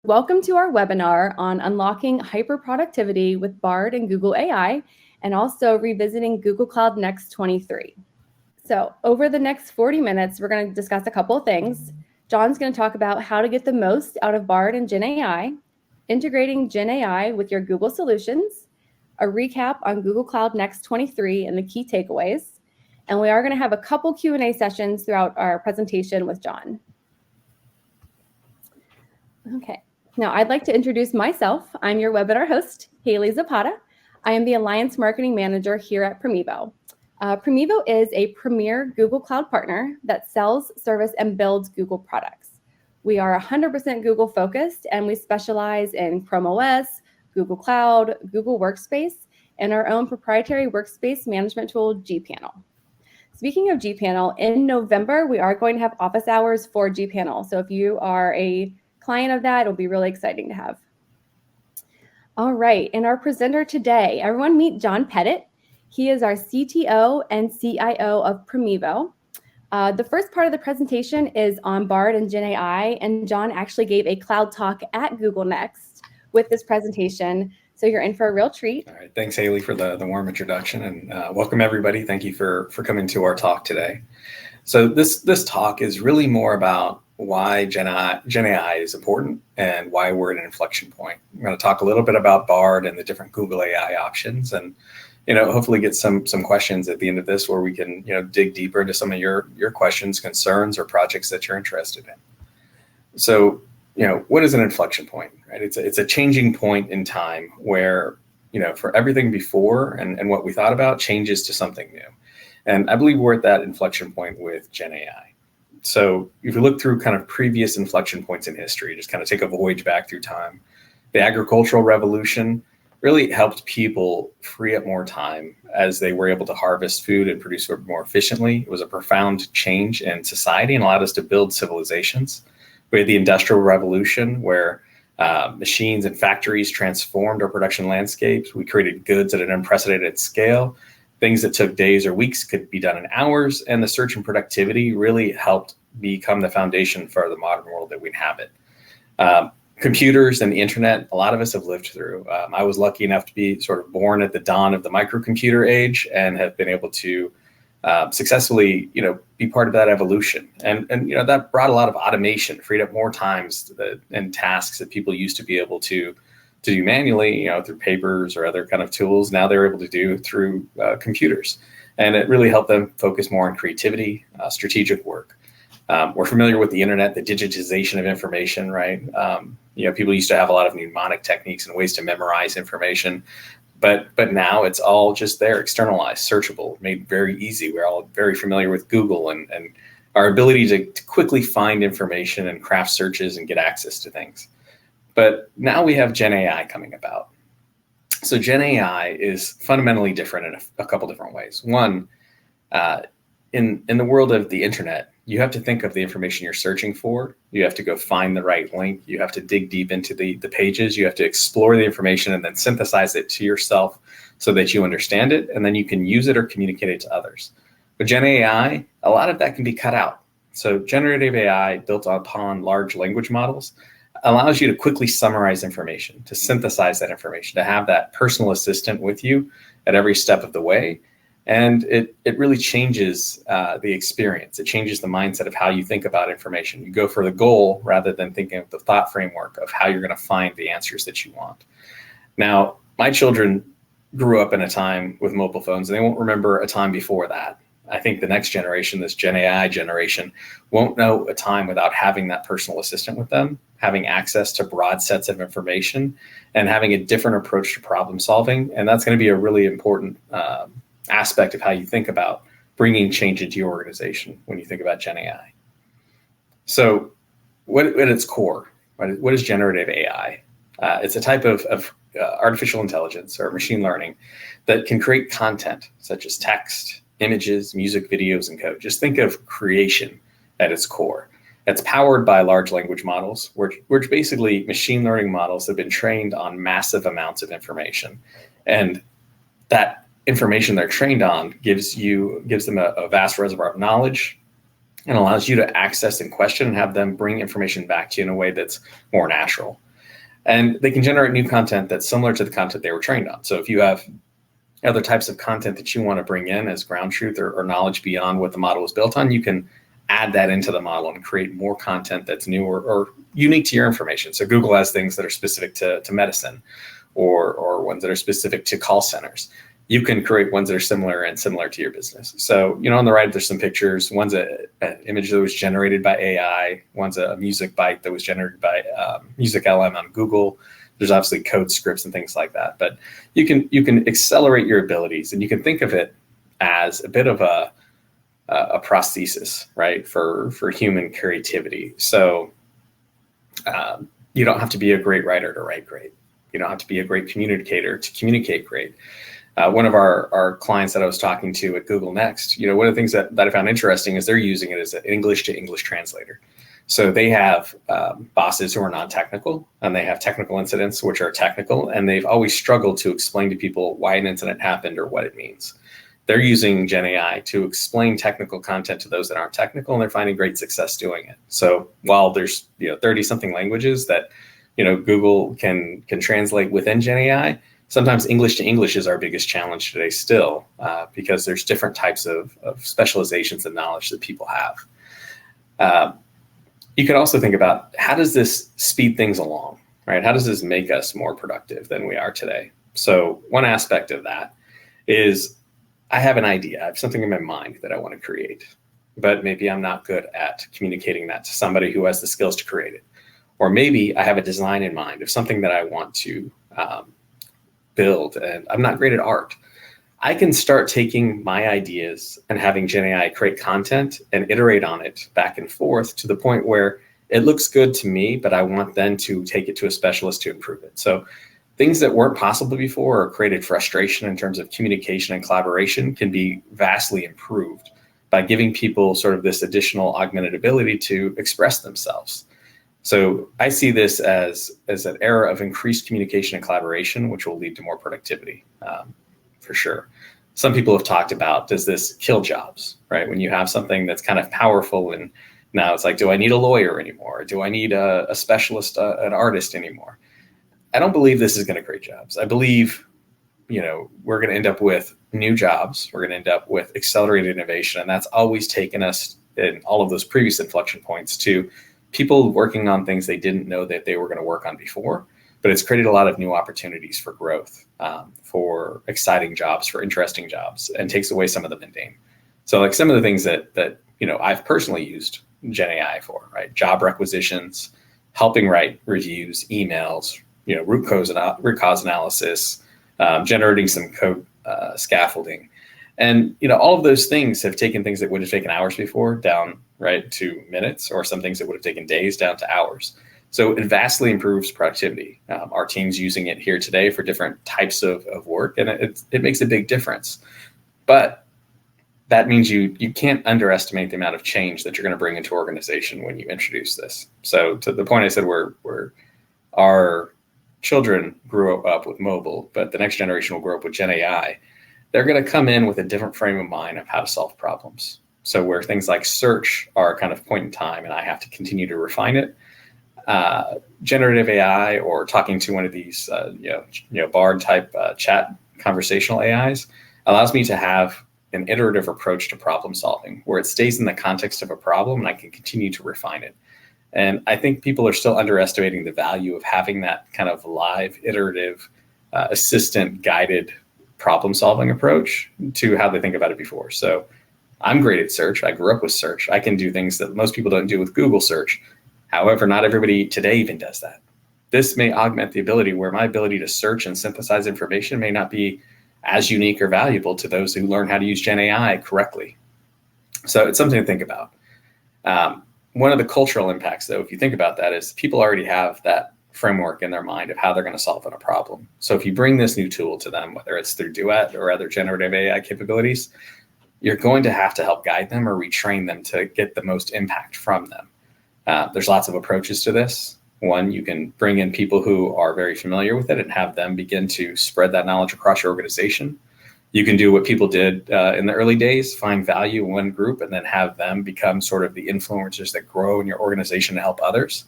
Welcome to our webinar on unlocking hyperproductivity with Bard and Google AI, and also revisiting Google Cloud Next 23. So over the next 40 minutes, we're going to discuss a couple of things. John's going to talk about how to get the most out of Bard and Gen AI, integrating Gen AI with your Google solutions, a recap on Google Cloud Next 23 and the key takeaways. And we are going to have a couple Q&A sessions throughout our presentation with John. Okay. Now, I'd like to introduce myself. I'm your webinar host, Haley Zapata. I am the Alliance Marketing Manager here at Promevo. Promevo is a premier Google Cloud partner that sells, service, and builds Google products. We are 100% Google focused, and we specialize in Chrome OS, Google Cloud, Google Workspace, and our own proprietary workspace management tool, gPanel. Speaking of gPanel, in November, we are going to have office hours for gPanel. So if you are a client of that, it'll be really exciting to have. All right, and our presenter today, everyone meet John Pettit. He is our CTO and CIO of Promevo. The first part of the presentation is on Bard and Gen AI, and John actually gave a cloud talk at Google Next with this presentation, so you're in for a real treat. All right, thanks Haley for the warm introduction, and welcome everybody. Thank you for coming to our talk today. So this talk is really more about why Gen AI is important and why we're at an inflection point. I'm going to talk a little bit about Bard and the different Google AI options, and hopefully get some questions at the end of this where we can dig deeper into some of your questions, concerns, or projects that you're interested in. So what is an inflection point, right? It's a changing point in time where for everything before and what we thought about changes to something new, and I believe we're at that inflection point with Gen AI. So if you look through kind of previous inflection points in history, just kind of take a voyage back through time, the agricultural revolution really helped people free up more time as they were able to harvest food and produce it more efficiently. It was a profound change in society and allowed us to build civilizations. We had the Industrial Revolution where machines and factories transformed our production landscapes. We created goods at an unprecedented scale. Things that took days or weeks could be done in hours, and the surge in productivity really helped become the foundation for the modern world that we inhabit. Computers and the internet, a lot of us have lived through. I was lucky enough to be sort of born at the dawn of the microcomputer age and have been able to successfully, be part of that evolution. And that brought a lot of automation, freed up more times and tasks that people used to be able to do manually, through papers or other kind of tools. Now they're able to do through computers. And it really helped them focus more on creativity, strategic work. We're familiar with the internet, the digitization of information, right? People used to have a lot of mnemonic techniques and ways to memorize information, but now it's all just there, externalized, searchable, made very easy. We're all very familiar with Google and our ability to quickly find information and craft searches and get access to things. But now we have Gen AI coming about. So Gen AI is fundamentally different in a couple different ways. One, in the world of the internet, you have to think of the information you're searching for. You have to go find the right link. You have to dig deep into the pages. You have to explore the information and then synthesize it to yourself so that you understand it, and then you can use it or communicate it to others. With Gen AI, a lot of that can be cut out. So generative AI built upon large language models allows you to quickly summarize information, to synthesize that information, to have that personal assistant with you at every step of the way. And it really changes the experience. It changes the mindset of how you think about information. You go for the goal rather than thinking of the thought framework of how you're going to find the answers that you want. Now, my children grew up in a time with mobile phones, and they won't remember a time before that. I think the next generation, this Gen AI generation, won't know a time without having that personal assistant with them, having access to broad sets of information, and having a different approach to problem solving. And that's going to be a really important aspect of how you think about bringing change into your organization when you think about Gen AI. So what at its core, what is generative AI? It's a type of artificial intelligence or machine learning that can create content such as text, images, music, videos, and code. Just think of creation at its core. It's powered by large language models, which basically machine learning models have been trained on massive amounts of information. And that information they're trained on gives them a vast reservoir of knowledge and allows you to access and question and have them bring information back to you in a way that's more natural. And they can generate new content that's similar to the content they were trained on. So if you have other types of content that you want to bring in as ground truth or knowledge beyond what the model was built on, you can add that into the model and create more content that's new or unique to your information. So Google has things that are specific to medicine or ones that are specific to call centers. You can create ones that are similar to your business. So, on the right, there's some pictures. One's an image that was generated by AI. One's a music bite that was generated by Music LM on Google. There's obviously code scripts and things like that. But you can accelerate your abilities, and you can think of it as a bit of a prosthesis, right, for human creativity. So you don't have to be a great writer to write great. You don't have to be a great communicator to communicate great. One of our clients that I was talking to at Google Next, one of the things that I found interesting is they're using it as an English to English translator. So they have bosses who are non-technical, and they have technical incidents which are technical, and they've always struggled to explain to people why an incident happened or what it means. They're using Gen AI to explain technical content to those that aren't technical, and they're finding great success doing it. So while there's 30 something languages that Google can translate within Gen AI, sometimes English to English is our biggest challenge today still, because there's different types of specializations and knowledge that people have. You could also think about, how does this speed things along, right? How does this make us more productive than we are today? So one aspect of that is, I have an idea. I have something in my mind that I want to create, but maybe I'm not good at communicating that to somebody who has the skills to create it. Or maybe I have a design in mind of something that I want to build, and I'm not great at art. I can start taking my ideas and having Gen AI create content and iterate on it back and forth to the point where it looks good to me, but I want then to take it to a specialist to improve it. So things that weren't possible before or created frustration in terms of communication and collaboration can be vastly improved by giving people sort of this additional augmented ability to express themselves. So I see this as an era of increased communication and collaboration, which will lead to more productivity, for sure. Some people have talked about, does this kill jobs, right? When you have something that's kind of powerful, and now it's like, do I need a lawyer anymore? Do I need a specialist, an artist anymore? I don't believe this is going to create jobs. I believe, we're going to end up with new jobs. We're going to end up with accelerated innovation. And that's always taken us in all of those previous inflection points to people working on things they didn't know that they were going to work on before. But it's created a lot of new opportunities for growth, for exciting jobs, for interesting jobs, and takes away some of the mundane. So like some of the things that I've personally used Gen AI for, right? Job requisitions, helping write reviews, emails, root cause analysis, generating some code scaffolding. And all of those things have taken things that would have taken hours before down right to minutes, or some things that would have taken days down to hours. So it vastly improves productivity. Our team's using it here today for different types of work, and it makes a big difference. But that means you can't underestimate the amount of change that you're going to bring into organization when you introduce this. So to the point I said, where our children grew up with mobile, but the next generation will grow up with Gen AI. They're going to come in with a different frame of mind of how to solve problems. So where things like search are kind of point in time, and I have to continue to refine it, generative AI or talking to one of these, Bard type chat conversational AIs allows me to have an iterative approach to problem solving, where it stays in the context of a problem and I can continue to refine it. And I think people are still underestimating the value of having that kind of live, iterative, assistant guided problem solving approach to how they think about it before. So I'm great at search. I grew up with search. I can do things that most people don't do with Google search. However, not everybody today even does that. This may augment the ability where my ability to search and synthesize information may not be as unique or valuable to those who learn how to use Gen AI correctly. So it's something to think about. One of the cultural impacts, though, if you think about that, is people already have that framework in their mind of how they're going to solve a problem. So if you bring this new tool to them, whether it's through Duet or other generative AI capabilities, you're going to have to help guide them or retrain them to get the most impact from them. There's lots of approaches to this. One, you can bring in people who are very familiar with it and have them begin to spread that knowledge across your organization. You can do what people did in the early days, find value in one group and then have them become sort of the influencers that grow in your organization to help others.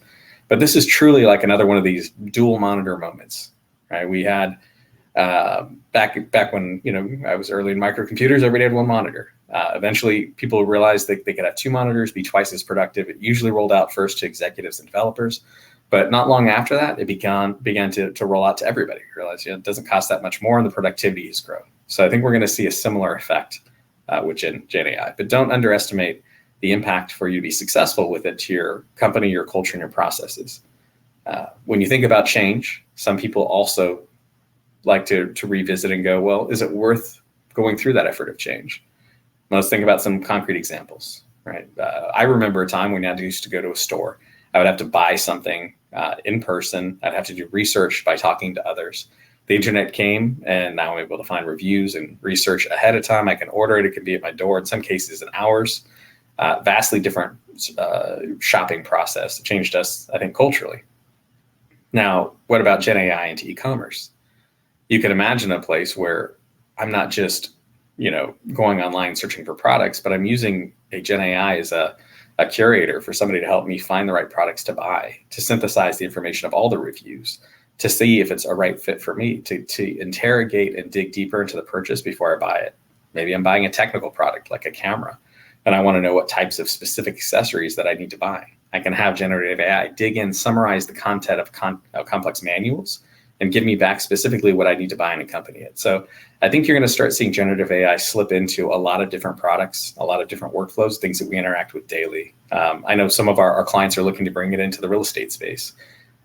But this is truly like another one of these dual monitor moments, right? We had back when I was early in microcomputers, everybody had one monitor. Eventually, people realized that they could have two monitors, be twice as productive. It usually rolled out first to executives and developers, but not long after that, it began to roll out to everybody. You realize it doesn't cost that much more, and the productivity has grown. So I think we're going to see a similar effect with Gen AI. But don't underestimate the impact for you to be successful with it to your company, your culture, and your processes. When you think about change, some people also like to revisit and go, well, is it worth going through that effort of change? Let's think about some concrete examples, right? I remember a time when I used to go to a store. I would have to buy something in person. I'd have to do research by talking to others. The internet came, and now I'm able to find reviews and research ahead of time. I can order it. It can be at my door, in some cases in hours. Vastly different shopping process. It changed us, I think, culturally. Now, what about Gen AI into e-commerce? You can imagine a place where I'm not just going online searching for products, but I'm using a Gen AI as a curator for somebody to help me find the right products to buy, to synthesize the information of all the reviews, to see if it's a right fit for me, to interrogate and dig deeper into the purchase before I buy it. Maybe I'm buying a technical product like a camera, and I want to know what types of specific accessories that I need to buy. I can have generative AI dig in, summarize the content of complex manuals, and give me back specifically what I need to buy and accompany it. So I think you're going to start seeing generative AI slip into a lot of different products, a lot of different workflows, things that we interact with daily. I know some of our clients are looking to bring it into the real estate space.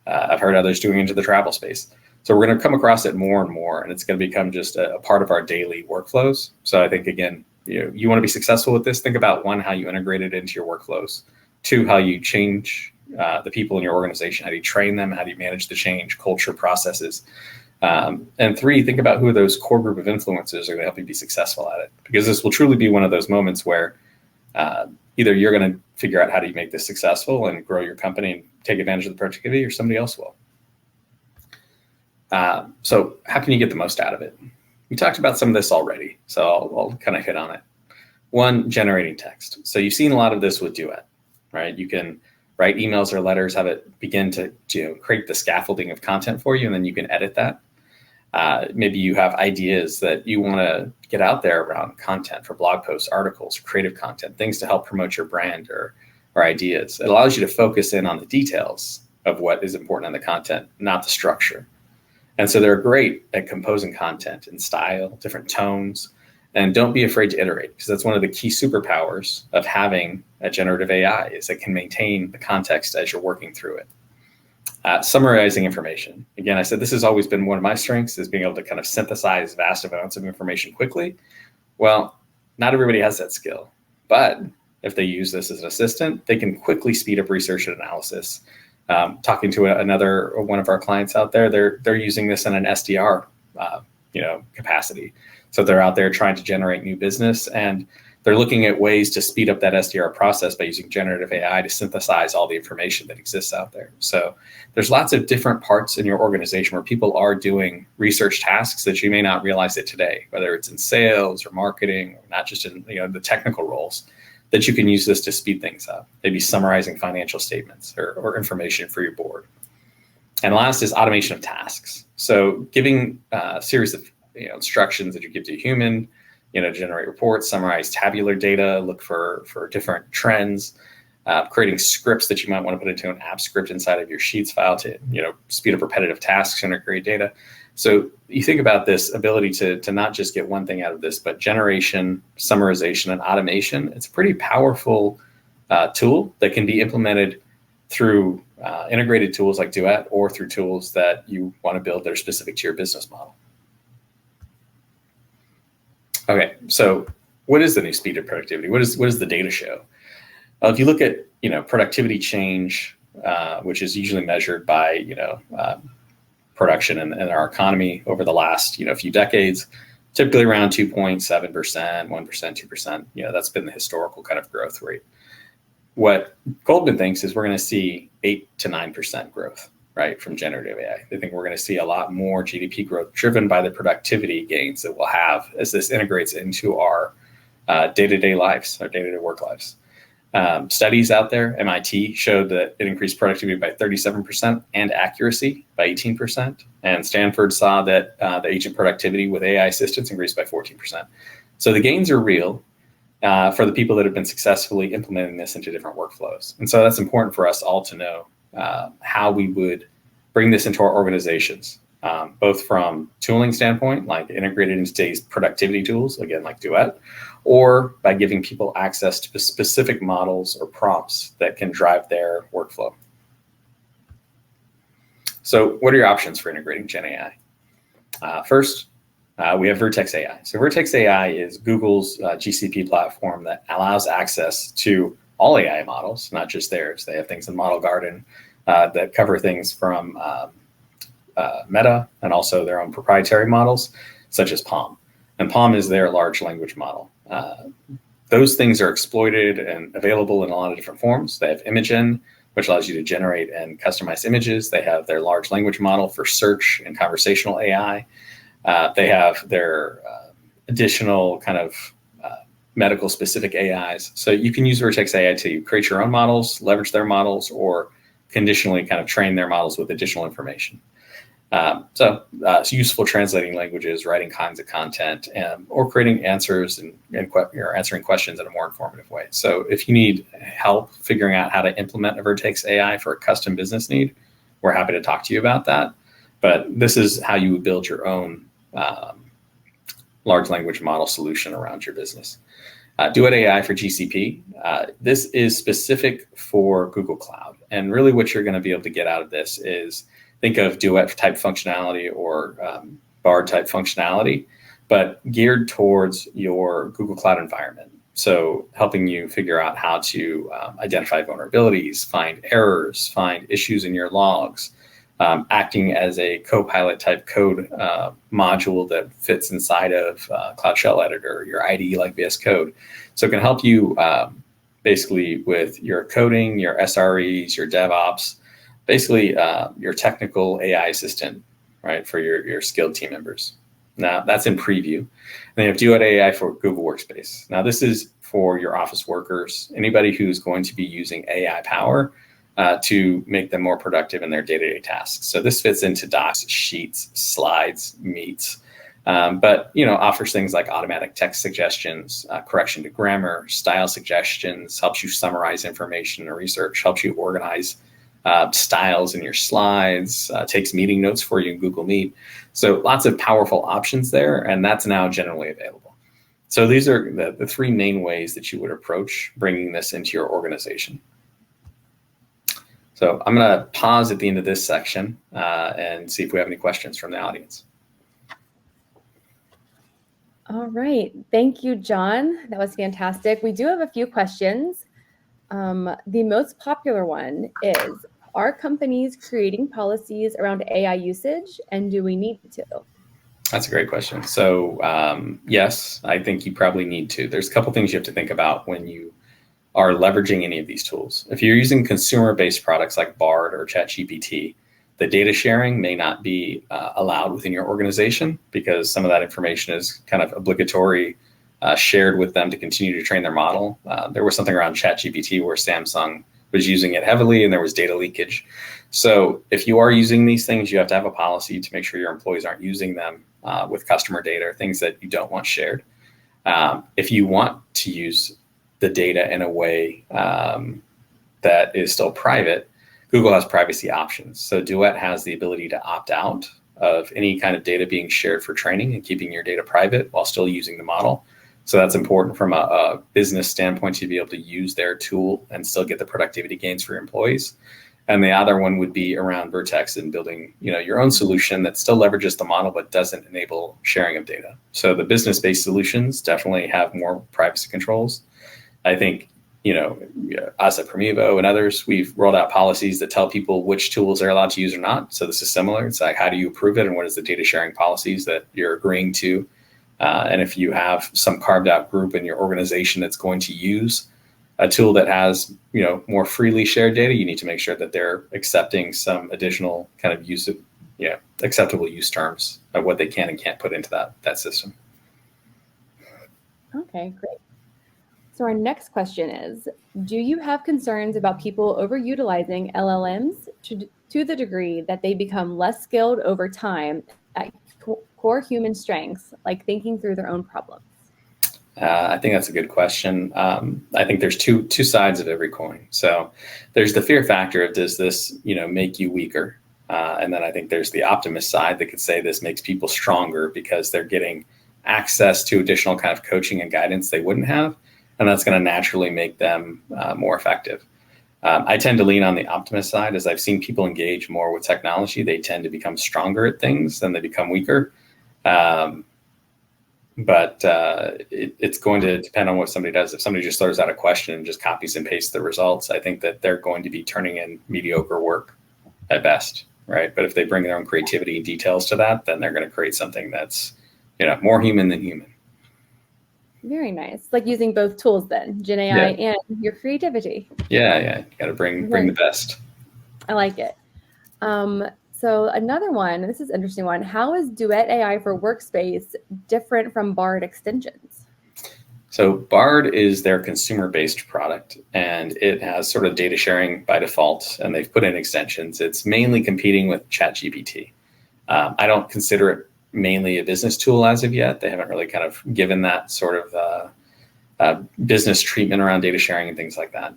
I've heard others doing it into the travel space. So we're going to come across it more and more, and it's going to become just a part of our daily workflows. So I think, again, you want to be successful with this. Think about, one, how you integrate it into your workflows. Two, how you change the people in your organization. How do you train them? How do you manage the change, culture, processes? And three, think about who are those core group of influencers are going to help you be successful at it. Because this will truly be one of those moments where either you're going to figure out how do you make this successful and grow your company and take advantage of the productivity, or somebody else will. So how can you get the most out of it? We talked about some of this already, so I'll kind of hit on it. One, generating text. So you've seen a lot of this with Duet, right? You can write emails or letters, have it begin to create the scaffolding of content for you, and then you can edit that. Maybe you have ideas that you want to get out there around content for blog posts, articles, creative content, things to help promote your brand or ideas. It allows you to focus in on the details of what is important in the content, not the structure. And so they're great at composing content in style, different tones, and don't be afraid to iterate, because that's one of the key superpowers of having a generative AI, is it can maintain the context as you're working through it. Summarizing information. Again, I said this has always been one of my strengths, is being able to kind of synthesize vast amounts of information quickly. Well, not everybody has that skill, but if they use this as an assistant, they can quickly speed up research and analysis. Talking to another one of our clients out there, they're using this in an SDR capacity. So they're out there trying to generate new business, and they're looking at ways to speed up that SDR process by using generative AI to synthesize all the information that exists out there. So there's lots of different parts in your organization where people are doing research tasks that you may not realize it today, whether it's in sales or marketing, or not just in the technical roles, that you can use this to speed things up, maybe summarizing financial statements or information for your board. And last is automation of tasks. So giving a series of instructions that you give to a human, to generate reports, summarize tabular data, look for different trends, creating scripts that you might want to put into an app script inside of your Sheets file to speed up repetitive tasks and create data. So you think about this ability to not just get one thing out of this, but generation, summarization, and automation. It's a pretty powerful tool that can be implemented through integrated tools like Duet, or through tools that you want to build that are specific to your business model. Okay, so what is the new speed of productivity? What does the data show? Well, if you look at productivity change, which is usually measured by production in our economy over the last few decades, typically around 2.7%, 1%, 2%. That's been the historical kind of growth rate. What Goldman thinks is we're going to see 8 to 9% growth, right, from generative AI. They think we're going to see a lot more GDP growth driven by the productivity gains that we'll have as this integrates into our day-to-day lives, our day-to-day work lives. Studies out there, MIT showed that it increased productivity by 37% and accuracy by 18%. And Stanford saw that the agent productivity with AI assistance increased by 14%. So the gains are real for the people that have been successfully implementing this into different workflows. And so that's important for us all to know how we would bring this into our organizations, both from tooling standpoint, like integrated into today's productivity tools, again, like Duet, or by giving people access to specific models or prompts that can drive their workflow. So what are your options for integrating Gen AI? First, we have Vertex AI. So Vertex AI is Google's GCP platform that allows access to all AI models, not just theirs. They have things in Model Garden that cover things from Meta and also their own proprietary models, such as PaLM. And PaLM is their large language model. Those things are exploited and available in a lot of different forms. They have Imagen, which allows you to generate and customize images. They have their large language model for search and conversational AI. They have their additional kind of medical specific AIs. So you can use Vertex AI to create your own models, leverage their models, or conditionally kind of train their models with additional information. So it's useful translating languages, writing kinds of content, or creating answers and answering questions in a more informative way. So if you need help figuring out how to implement a Vertex AI for a custom business need, we're happy to talk to you about that. But this is how you would build your own large language model solution around your business. Duet AI for GCP. This is specific for Google Cloud. And really what you're going to be able to get out of this is think of Duet type functionality or Bard type functionality, but geared towards your Google Cloud environment. So helping you figure out how to identify vulnerabilities, find errors, find issues in your logs, acting as a co-pilot type code module that fits inside of Cloud Shell Editor, your IDE like VS Code. So it can help you basically with your coding, your SREs, your DevOps, basically your technical AI assistant, right, for your skilled team members. Now that's in preview. And then you have Duet AI for Google Workspace. Now this is for your office workers, anybody who's going to be using AI power to make them more productive in their day-to-day tasks. So this fits into docs, sheets, slides, meets, but offers things like automatic text suggestions, correction to grammar, style suggestions, helps you summarize information or research, helps you organize styles in your slides, takes meeting notes for you in Google Meet. So lots of powerful options there, and that's now generally available. So these are the three main ways that you would approach bringing this into your organization. So I'm going to pause at the end of this section and see if we have any questions from the audience. All right. Thank you, John. That was fantastic. We do have a few questions. The most popular one is, are companies creating policies around AI usage, and do we need to? That's a great question. So yes, I think you probably need to. There's a couple things you have to think about when you are leveraging any of these tools. If you're using consumer-based products like Bard or ChatGPT, the data sharing may not be allowed within your organization because some of that information is kind of obligatory shared with them to continue to train their model. There was something around ChatGPT where Samsung was using it heavily and there was data leakage. So if you are using these things, you have to have a policy to make sure your employees aren't using them with customer data or things that you don't want shared. If you want to use the data in a way that is still private, Google has privacy options. So Duet has the ability to opt out of any kind of data being shared for training and keeping your data private while still using the model. So that's important from a business standpoint to be able to use their tool and still get the productivity gains for your employees. And the other one would be around Vertex and building, your own solution that still leverages the model but doesn't enable sharing of data. So the business-based solutions definitely have more privacy controls. I think, us at Promevo and others, we've rolled out policies that tell people which tools they're allowed to use or not. So this is similar. It's like, how do you approve it? And what is the data sharing policies that you're agreeing to? And if you have some carved out group in your organization that's going to use a tool that has, more freely shared data, you need to make sure that they're accepting some additional kind of use of, acceptable use terms of what they can and can't put into that system. Okay, great. So So our next question is, do you have concerns about people overutilizing LLMs to the degree that they become less skilled over time at core human strengths, like thinking through their own problems? I think that's a good question. I think there's two sides of every coin. So there's the fear factor of, does this, make you weaker? And then I think there's the optimist side that could say this makes people stronger because they're getting access to additional kind of coaching and guidance they wouldn't have. And that's going to naturally make them more effective. I tend to lean on the optimist side. As I've seen people engage more with technology, they tend to become stronger at things than they become weaker. But it's going to depend on what somebody does. If somebody just throws out a question and just copies and pastes the results, I think that they're going to be turning in mediocre work at best, right? But if they bring their own creativity and details to that, then they're going to create something that's, more human than human. Very nice. Like using both tools then, Gen AI and your creativity. Yeah. You got to bring the best. I like it. So another one, this is an interesting one. How is Duet AI for Workspace different from Bard extensions? So Bard is their consumer-based product, and it has sort of data sharing by default, and they've put in extensions. It's mainly competing with ChatGPT. I don't consider it mainly a business tool as of yet. They haven't really kind of given that sort of business treatment around data sharing and things like that.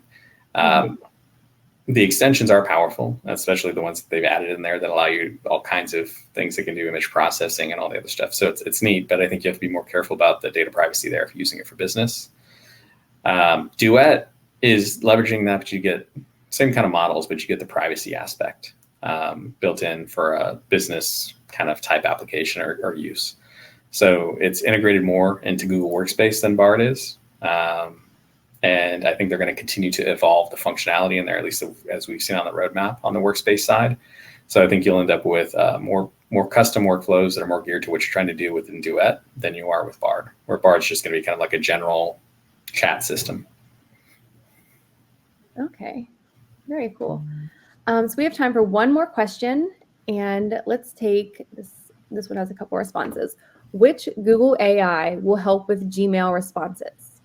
The extensions are powerful, especially the ones that they've added in there that allow you all kinds of things that can do image processing and all the other stuff. So it's neat, but I think you have to be more careful about the data privacy there if you're using it for business. Duet is leveraging that, but you get same kind of models, but you get the privacy aspect built in for a business kind of type application or use. So it's integrated more into Google Workspace than Bard is. And I think they're going to continue to evolve the functionality in there, at least as we've seen on the roadmap on the Workspace side. So I think you'll end up with more custom workflows that are more geared to what you're trying to do within Duet than you are with Bard, where Bard's just going to be kind of like a general chat system. Okay, very cool. So we have time for one more question, and let's take this. This one has a couple responses. Which Google AI will help with Gmail responses?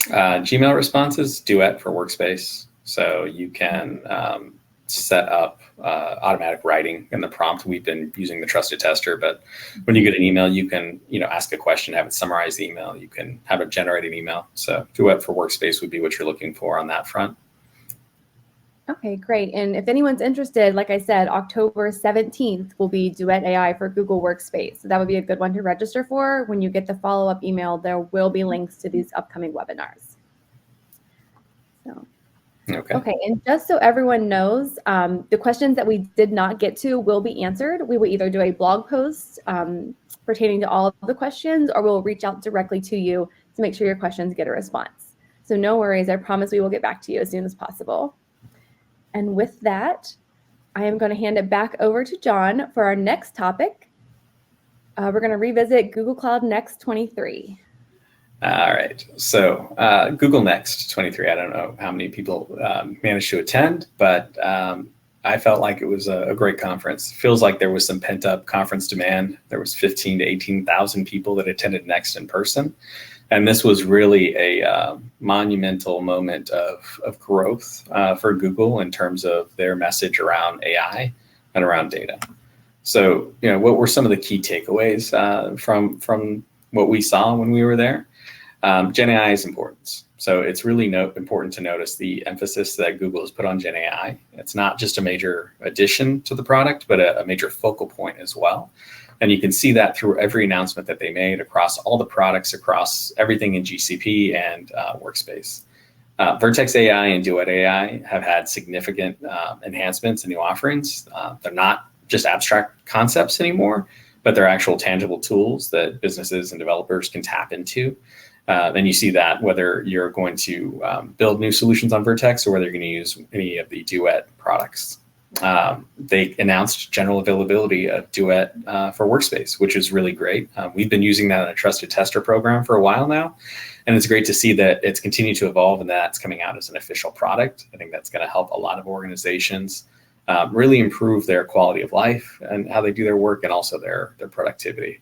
Gmail responses, Duet for Workspace. So you can set up automatic writing in the prompt. We've been using the trusted tester, but when you get an email, you can ask a question, have it summarize the email. You can have it generate an email. So Duet for Workspace would be what you're looking for on that front. Okay, great. And if anyone's interested, like I said, October 17th will be Duet AI for Google Workspace. So that would be a good one to register for. When you get the follow-up email, there will be links to these upcoming webinars. So, okay. And just so everyone knows, the questions that we did not get to will be answered. We will either do a blog post pertaining to all of the questions, or we'll reach out directly to you to make sure your questions get a response. So no worries. I promise we will get back to you as soon as possible. And with that, I am going to hand it back over to John for our next topic. We're going to revisit Google Cloud Next 23. All right. So Google Next 23, I don't know how many people managed to attend, but I felt like it was a great conference. Feels like there was some pent up conference demand. There was 15 to 18,000 people that attended Next in person. And this was really a monumental moment of growth for Google in terms of their message around AI and around data. So, what were some of the key takeaways from what we saw when we were there? Gen AI is important. So it's really important to notice the emphasis that Google has put on Gen AI. It's not just a major addition to the product, but a major focal point as well. And you can see that through every announcement that they made across all the products, across everything in GCP and Workspace. Vertex AI and Duet AI have had significant enhancements and new offerings. They're not just abstract concepts anymore, but they're actual tangible tools that businesses and developers can tap into. And you see that whether you're going to build new solutions on Vertex or whether you're going to use any of the Duet products. They announced general availability of Duet for Workspace, which is really great. We've been using that in a trusted tester program for a while now, and it's great to see that it's continued to evolve and that's coming out as an official product. I think that's going to help a lot of organizations really improve their quality of life and how they do their work and also their productivity.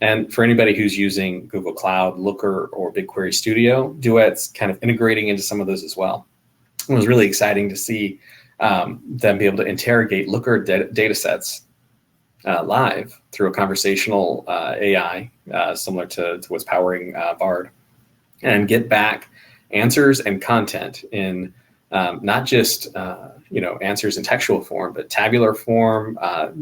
And for anybody who's using Google Cloud, Looker, or BigQuery Studio, Duet's kind of integrating into some of those as well. It was really exciting to see them be able to interrogate Looker data sets live through a conversational AI, similar to what's powering Bard, and get back answers and content in not just answers in textual form, but tabular form,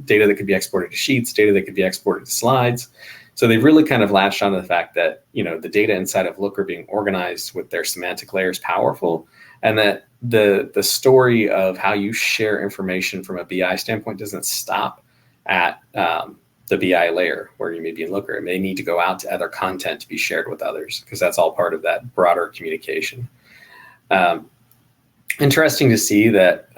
data that could be exported to sheets, data that could be exported to slides. So they've really kind of latched onto the fact that the data inside of Looker being organized with their semantic layer is powerful, and that the story of how you share information from a BI standpoint doesn't stop at the BI layer where you may be in Looker. It may need to go out to other content to be shared with others, because that's all part of that broader communication. Interesting to see that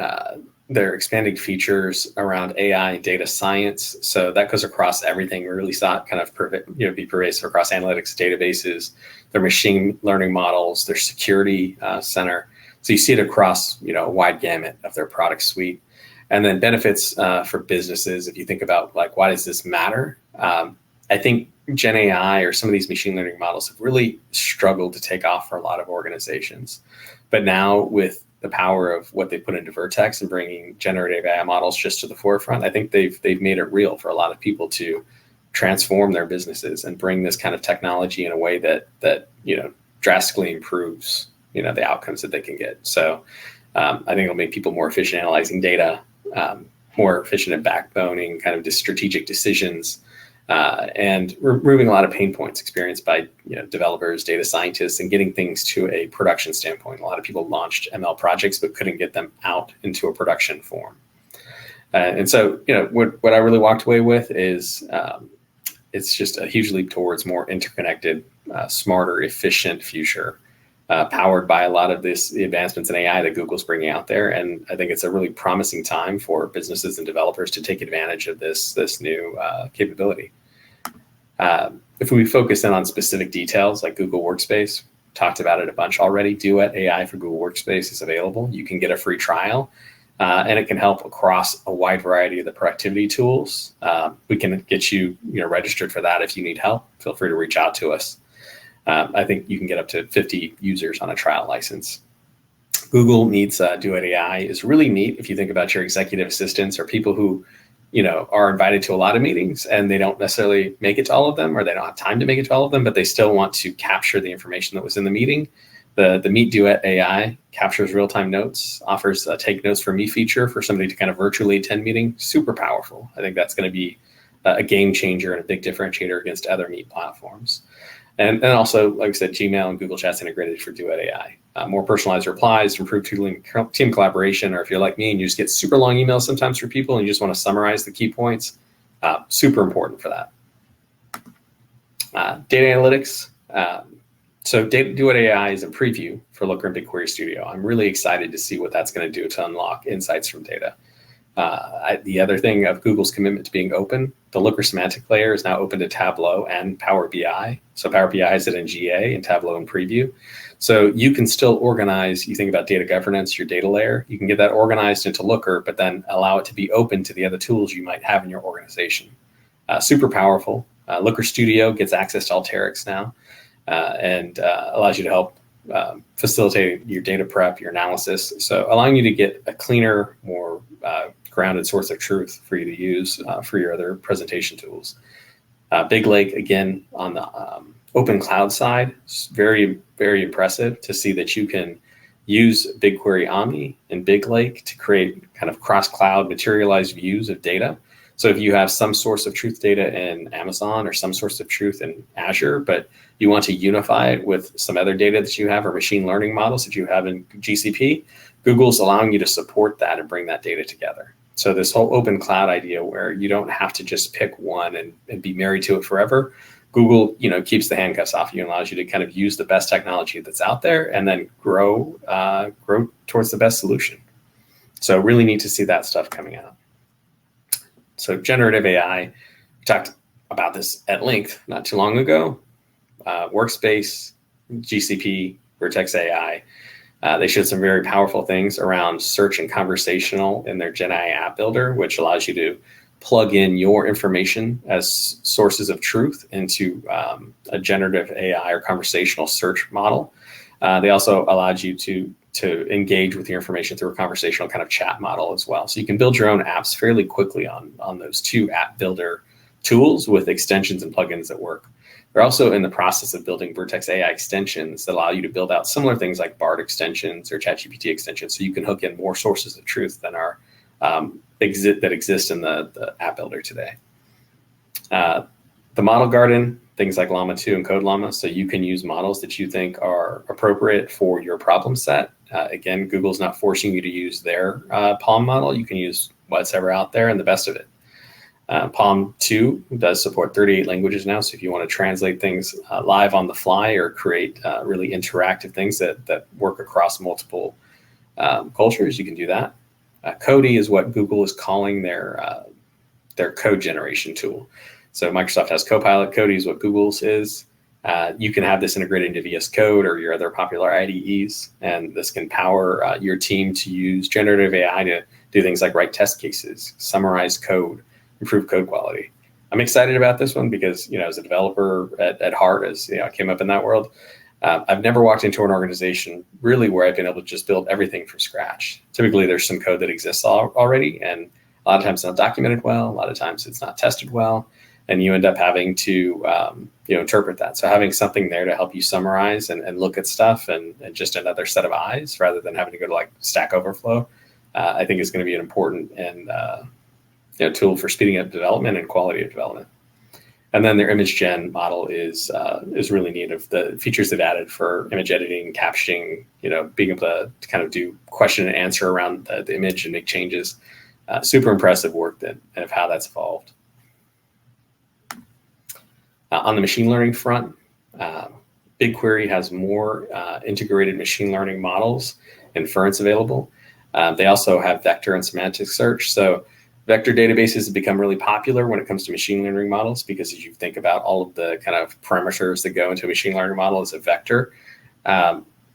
they're expanding features around AI and data science. So that goes across everything. We really saw it kind of be pervasive across analytics, databases, their machine learning models, their security center. So you see it across a wide gamut of their product suite. And then benefits for businesses. If you think about why does this matter? I think Gen AI or some of these machine learning models have really struggled to take off for a lot of organizations. But now with the power of what they put into Vertex and bringing generative AI models just to the forefront, I think they've made it real for a lot of people to transform their businesses and bring this kind of technology in a way that drastically improves the outcomes that they can get. So I think it'll make people more efficient analyzing data, more efficient at backboning kind of strategic decisions, and removing a lot of pain points experienced by developers, data scientists, and getting things to a production standpoint. A lot of people launched ML projects but couldn't get them out into a production form. And so what I really walked away with is it's just a huge leap towards more interconnected, smarter, efficient future, powered by a lot of the advancements in AI that Google's bringing out there. And I think it's a really promising time for businesses and developers to take advantage of this new capability. If we focus in on specific details like Google Workspace, talked about it a bunch already. Duet AI for Google Workspace is available. You can get a free trial, and it can help across a wide variety of the productivity tools. We can get you registered for that. If you need help, feel free to reach out to us. I think you can get up to 50 users on a trial license. Google Meets Duet AI is really neat if you think about your executive assistants or people who are invited to a lot of meetings and they don't necessarily make it to all of them, or they don't have time to make it to all of them, but they still want to capture the information that was in the meeting. The Meet Duet AI captures real-time notes, offers a take notes for me feature for somebody to kind of virtually attend meeting. Super powerful. I think that's going to be a game changer and a big differentiator against other Meet platforms. And also, like I said, Gmail and Google Chat's integrated for Duet AI. More personalized replies, improved team collaboration, or if you're like me and you just get super long emails sometimes for people and you just want to summarize the key points, super important for that. Data analytics. So Duet AI is a preview for Looker and BigQuery Studio. I'm really excited to see what that's going to do to unlock insights from data. The other thing of Google's commitment to being open, the Looker semantic layer is now open to Tableau and Power BI. So Power BI has it in GA and Tableau in preview. So you can still organize, you think about data governance, your data layer, you can get that organized into Looker, but then allow it to be open to the other tools you might have in your organization. Super powerful. Looker Studio gets access to Alteryx now and allows you to help facilitate your data prep, your analysis. So allowing you to get a cleaner, more grounded source of truth for you to use for your other presentation tools. Big Lake, again, on the open cloud side, it's very, very impressive to see that you can use BigQuery Omni and Big Lake to create kind of cross-cloud materialized views of data. So if you have some source of truth data in Amazon or some source of truth in Azure, but you want to unify it with some other data that you have or machine learning models that you have in GCP, Google's allowing you to support that and bring that data together. So this whole open cloud idea where you don't have to just pick one and be married to it forever, Google keeps the handcuffs off you and allows you to kind of use the best technology that's out there and then grow towards the best solution. So really neat to see that stuff coming out. So generative AI, we talked about this at length not too long ago. Workspace, GCP, Vertex AI. They showed some very powerful things around search and conversational in their Gen AI app builder, which allows you to plug in your information as sources of truth into a generative AI or conversational search model. They also allowed you to engage with your information through a conversational kind of chat model as well. So you can build your own apps fairly quickly on those two app builder tools with extensions and plugins that work. They're also in the process of building Vertex AI extensions that allow you to build out similar things like Bard extensions or ChatGPT extensions, so you can hook in more sources of truth than are that exist in the app builder today. The model garden, things like Llama 2 and Code Llama, so you can use models that you think are appropriate for your problem set. Again, Google's not forcing you to use their PaLM model. You can use what's ever out there and the best of it. PaLM 2 does support 38 languages now, so if you want to translate things live on the fly or create really interactive things that work across multiple cultures, you can do that. Cody is what Google is calling their code generation tool. So Microsoft has Copilot. Cody is what Google's is. You can have this integrated into VS Code or your other popular IDEs, and this can power your team to use generative AI to do things like write test cases, summarize code, improve code quality. I'm excited about this one because, as a developer at heart, as I came up in that world, I've never walked into an organization really where I've been able to just build everything from scratch. Typically, there's some code that exists already, and a lot of times it's not documented well. A lot of times it's not tested well, and you end up having to interpret that. So having something there to help you summarize and look at stuff and just another set of eyes rather than having to go to like Stack Overflow, I think is going to be an important and tool for speeding up development and quality of development. And then their image gen model is really neat. Of the features they've added for image editing, captioning, being able to kind of do question and answer around the image and make changes. Super impressive work of how that's evolved. On the machine learning front, BigQuery has more integrated machine learning models, inference available. They also have vector and semantic search. So vector databases have become really popular when it comes to machine learning models because as you think about all of the kind of parameters that go into a machine learning model as a vector,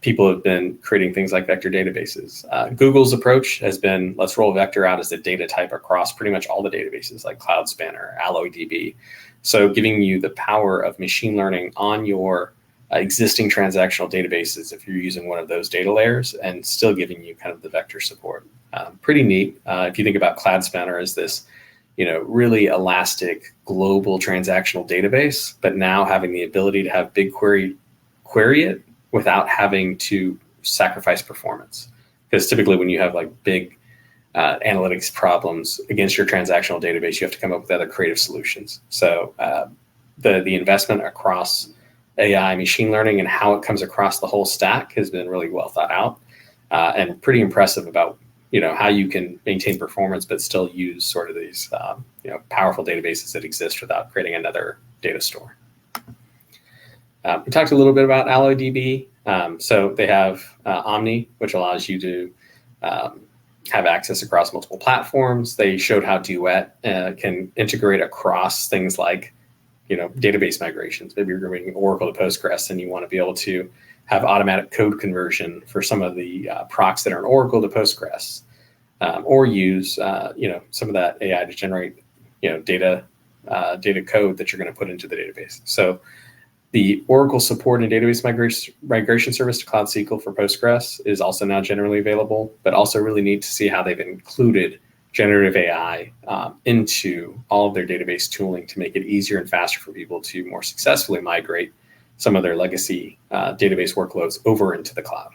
people have been creating things like vector databases. Google's approach has been, let's roll vector out as a data type across pretty much all the databases like Cloud Spanner, AlloyDB. So giving you the power of machine learning on your existing transactional databases if you're using one of those data layers and still giving you kind of the vector support. Pretty neat. If you think about Cloud Spanner as this, really elastic global transactional database, but now having the ability to have BigQuery query it without having to sacrifice performance. Because typically when you have like big analytics problems against your transactional database, you have to come up with other creative solutions. So the investment across AI machine learning and how it comes across the whole stack has been really well thought out and pretty impressive about how you can maintain performance but still use sort of these powerful databases that exist without creating another data store. We talked a little bit about AlloyDB. So they have Omni, which allows you to have access across multiple platforms. They showed how Duet can integrate across things like database migrations. Maybe you're moving Oracle to Postgres and you want to be able to have automatic code conversion for some of the procs that are in Oracle to Postgres, or use some of that AI to generate data code that you're going to put into the database. So the Oracle support and database migration service to Cloud SQL for Postgres is also now generally available, but also really neat to see how they've included generative AI into all of their database tooling to make it easier and faster for people to more successfully migrate some of their legacy database workloads over into the cloud.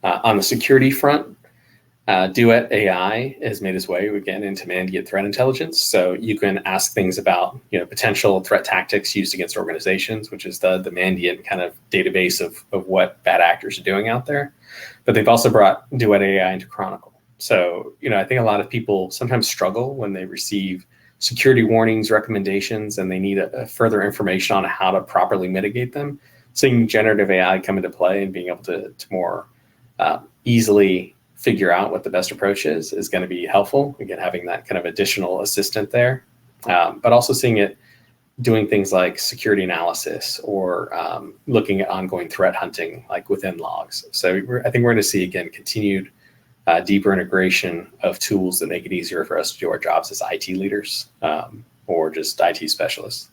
On the security front, Duet AI has made its way again into Mandiant threat intelligence. So you can ask things about potential threat tactics used against organizations, which is the Mandiant kind of database of what bad actors are doing out there. But they've also brought Duet AI into Chronicle. So I think a lot of people sometimes struggle when they receive security warnings, recommendations, and they need a further information on how to properly mitigate them. Seeing generative AI come into play and being able to more easily figure out what the best approach is going to be helpful. Again, having that kind of additional assistant there, but also seeing it doing things like security analysis or looking at ongoing threat hunting, like within logs. So I think we're going to see, again, continued deeper integration of tools that make it easier for us to do our jobs as IT leaders or just IT specialists.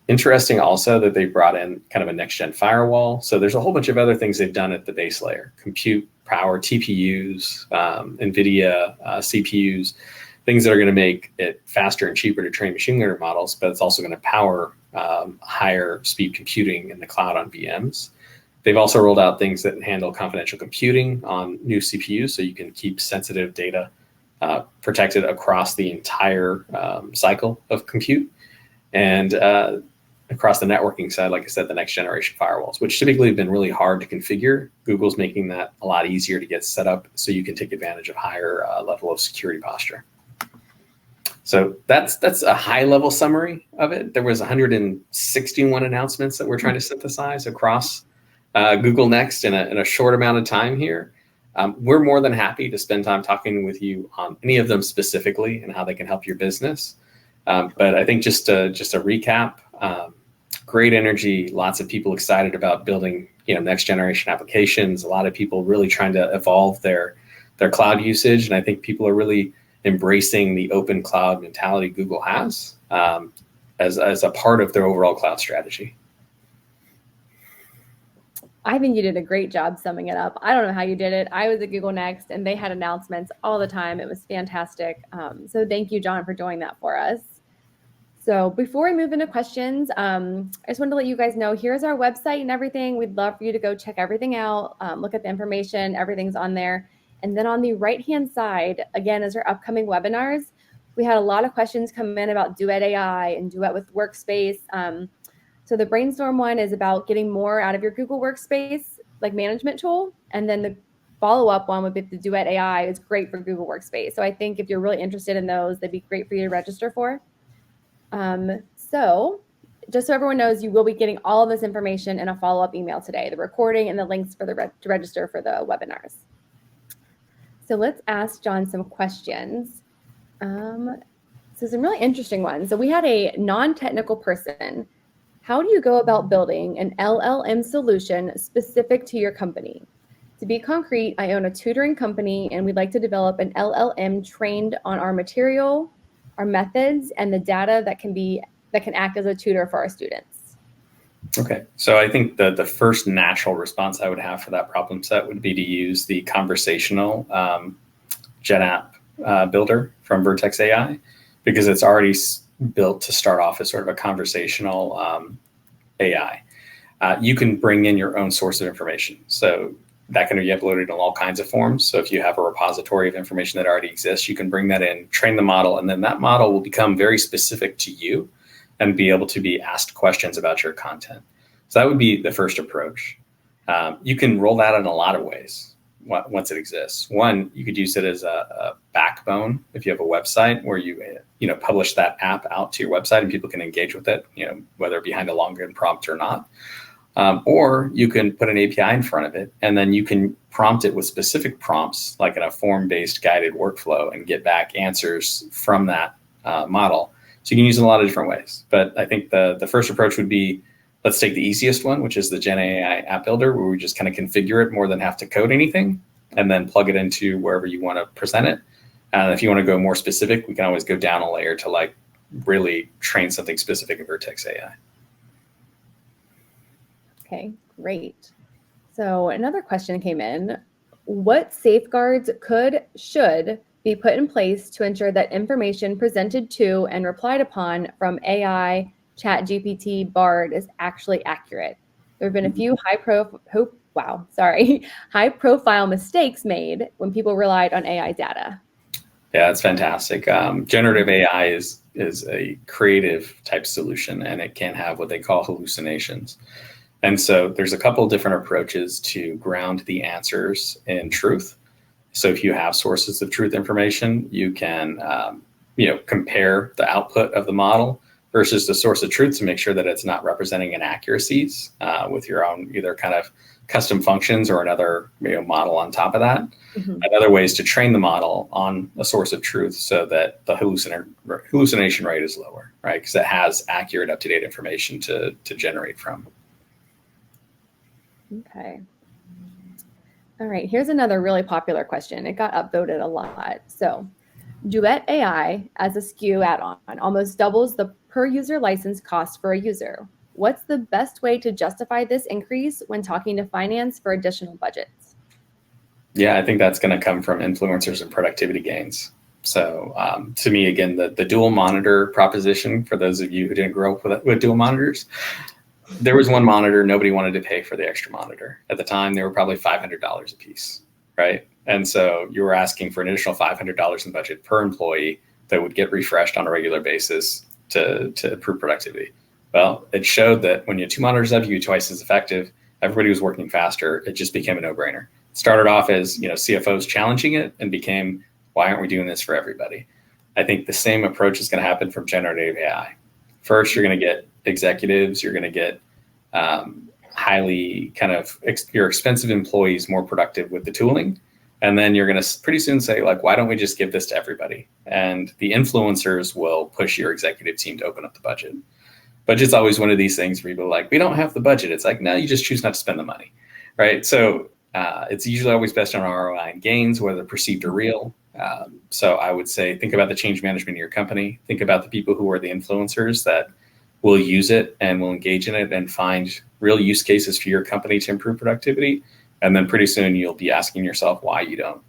Interesting also that they brought in kind of a next-gen firewall. So there's a whole bunch of other things they've done at the base layer: compute power, TPUs, NVIDIA CPUs, things that are going to make it faster and cheaper to train machine learning models, but it's also going to power higher speed computing in the cloud on VMs. They've also rolled out things that handle confidential computing on new CPUs, so you can keep sensitive data protected across the entire cycle of compute. And across the networking side, like I said, the next generation firewalls, which typically have been really hard to configure. Google's making that a lot easier to get set up so you can take advantage of higher level of security posture. So that's a high level summary of it. There was 161 announcements that we're trying to synthesize across Google Next in a short amount of time here. We're more than happy to spend time talking with you on any of them specifically and how they can help your business. But I think just a recap, great energy, lots of people excited about building, next generation applications, a lot of people really trying to evolve their cloud usage. And I think people are really embracing the open cloud mentality Google has as a part of their overall cloud strategy. I think you did a great job summing it up. I don't know how you did it. I was at Google Next and they had announcements all the time. It was fantastic. So thank you, John, for doing that for us. So before we move into questions, I just wanted to let you guys know, here's our website and everything. We'd love for you to go check everything out, look at the information, everything's on there. And then on the right-hand side, again, is our upcoming webinars. We had a lot of questions come in about Duet AI and Duet with Workspace. So the brainstorm one is about getting more out of your Google Workspace, like management tool. And then the follow-up one would be the Duet AI is great for Google Workspace. So I think if you're really interested in those, they'd be great for you to register for. So just so everyone knows, you will be getting all of this information in a follow-up email today, the recording and the links for to register for the webinars. So let's ask John some questions. So some really interesting ones. So we had a non-technical person. How do you go about building an LLM solution specific to your company? To be concrete, I own a tutoring company and we'd like to develop an LLM trained on our material, our methods, and the data that can act as a tutor for our students. Okay, so I think the first natural response I would have for that problem set would be to use the conversational Gen app builder from Vertex AI, because it's already built to start off as sort of a conversational AI. You can bring in your own source of information. So that can be uploaded in all kinds of forms. So if you have a repository of information that already exists, you can bring that in, train the model, and then that model will become very specific to you and be able to be asked questions about your content. So that would be the first approach. You can roll that in a lot of ways once it exists. One, you could use it as a backbone if you have a website where you publish that app out to your website and people can engage with it, whether behind a login prompt or not. Or you can put an API in front of it, and then you can prompt it with specific prompts, like in a form-based guided workflow, and get back answers from that model. So you can use it in a lot of different ways. But I think the first approach would be, let's take the easiest one, which is the Gen AI app builder, where we just kind of configure it more than have to code anything, and then plug it into wherever you want to present it. And if you want to go more specific, we can always go down a layer to really train something specific in Vertex AI. Okay, great. So another question came in. What safeguards should be put in place to ensure that information presented to and replied upon from AI, ChatGPT, Bard is actually accurate? There have been a few high-profile mistakes made when people relied on AI data. Yeah, it's fantastic. Generative AI is a creative type solution, and it can have what they call hallucinations. And so there's a couple of different approaches to ground the answers in truth. So if you have sources of truth information, you can compare the output of the model versus the source of truth to make sure that it's not representing inaccuracies with your own either kind of custom functions or another model on top of that. Mm-hmm. And other ways to train the model on a source of truth so that the hallucination rate is lower, right? Because it has accurate, up-to-date information to generate from. Okay. All right, here's another really popular question. It got upvoted a lot. So Duet AI as a SKU add-on almost doubles the per user license cost for a user. What's the best way to justify this increase when talking to finance for additional budgets? Yeah, I think that's going to come from influencers and productivity gains. So to me, again, the dual monitor proposition, for those of you who didn't grow up with dual monitors, there was one monitor, nobody wanted to pay for the extra monitor. At the time, they were probably $500 a piece, right? And so you were asking for an additional $500 in budget per employee that would get refreshed on a regular basis to improve productivity. Well, it showed that when you had two monitors up, you were twice as effective. Everybody was working faster. It just became a no-brainer. It started off as CFOs challenging it and became, why aren't we doing this for everybody? I think the same approach is going to happen from generative AI. First, you're going to get executives, you're going to get highly your expensive employees more productive with the tooling. And then you're going to pretty soon say, like, why don't we just give this to everybody? And the influencers will push your executive team to open up the budget. Budget's always one of these things where people are like, we don't have the budget. It's like, no, you just choose not to spend the money, right? So it's usually always best on ROI and gains, whether perceived or real. So I would say, think about the change management in your company. Think about the people who are the influencers that will use it and will engage in it and find real use cases for your company to improve productivity. And then pretty soon you'll be asking yourself why you don't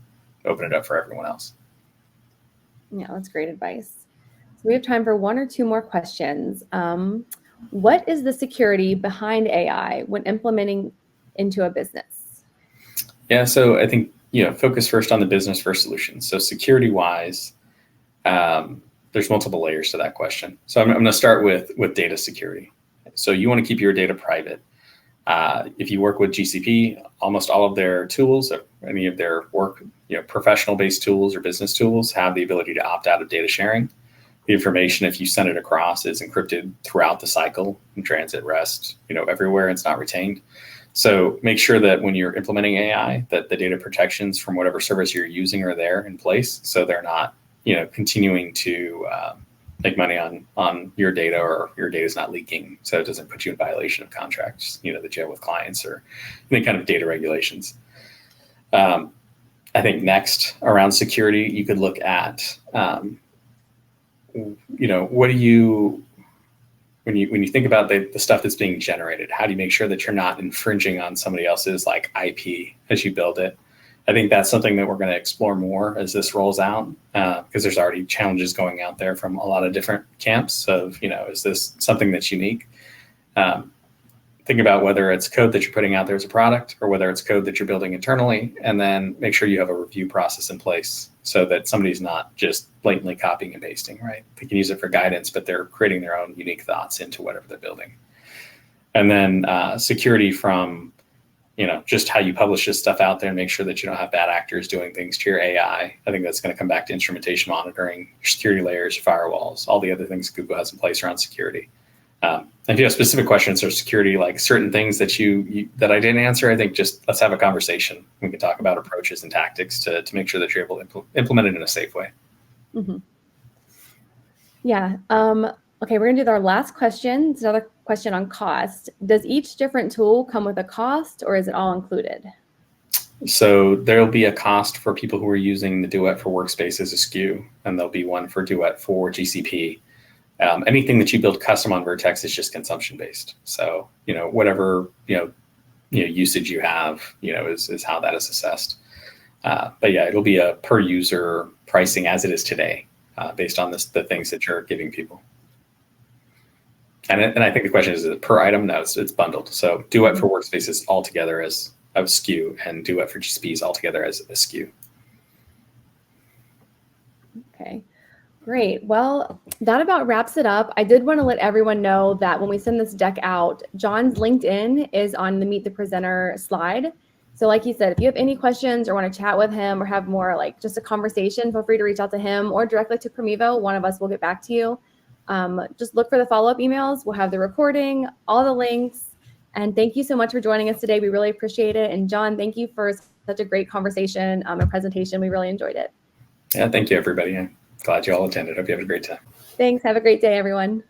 open it up for everyone else. Yeah, that's great advice. So we have time for one or two more questions. What is the security behind AI when implementing into a business? Yeah, so I think, focus first on the business first solution. So security wise, there's multiple layers to that question. So I'm going to start with data security. So you want to keep your data private. If you work with GCP, almost all of their tools, any of their work, professional-based tools or business tools have the ability to opt out of data sharing. The information, if you send it across, is encrypted throughout the cycle, in transit, rest, everywhere. It's not retained. So make sure that when you're implementing AI, that the data protections from whatever service you're using are there in place, so they're not, continuing to make money on your data, or your data is not leaking, so it doesn't put you in violation of contracts, that you have with clients or any kind of data regulations. I think next, around security, you could look at, what do you, when you think about the stuff that's being generated, how do you make sure that you're not infringing on somebody else's like IP as you build it? I think that's something that we're going to explore more as this rolls out, because there's already challenges going out there from a lot of different camps of, is this something that's unique? Think about whether it's code that you're putting out there as a product or whether it's code that you're building internally, and then make sure you have a review process in place so that somebody's not just blatantly copying and pasting, right? They can use it for guidance, but they're creating their own unique thoughts into whatever they're building. And then security from, just how you publish this stuff out there, and make sure that you don't have bad actors doing things to your AI. I think that's going to come back to instrumentation monitoring, your security layers, your firewalls, all the other things Google has in place around security. If you have specific questions or security, like certain things that that I didn't answer, I think just let's have a conversation. We can talk about approaches and tactics to make sure that you're able to implement it in a safe way. Mm-hmm. Yeah. Okay, we're going to do our last question. It's another question on cost. Does each different tool come with a cost, or is it all included? So there'll be a cost for people who are using the Duet for Workspace as a SKU, and there'll be one for Duet for GCP. Anything that you build custom on Vertex is just consumption based. So, whatever, usage you have, is how that is assessed. But yeah, it'll be a per user pricing as it is today, based on the things that you're giving people. And I think the question is it per item? No, it's bundled. So Duet for Workspace is all together as a SKU, and Duet for GCP is all together as a SKU. Okay. Great. Well, that about wraps it up. I did want to let everyone know that when we send this deck out, John's LinkedIn is on the Meet the Presenter slide. So like he said, if you have any questions or want to chat with him or have more like just a conversation, feel free to reach out to him or directly to Promevo. One of us will get back to you. Just look for the follow-up emails. We'll have the recording, all the links. And thank you so much for joining us today. We really appreciate it. And John, thank you for such a great conversation and presentation. We really enjoyed it. Yeah, thank you, everybody. I'm glad you all attended. Hope you have a great time. Thanks. Have a great day, everyone.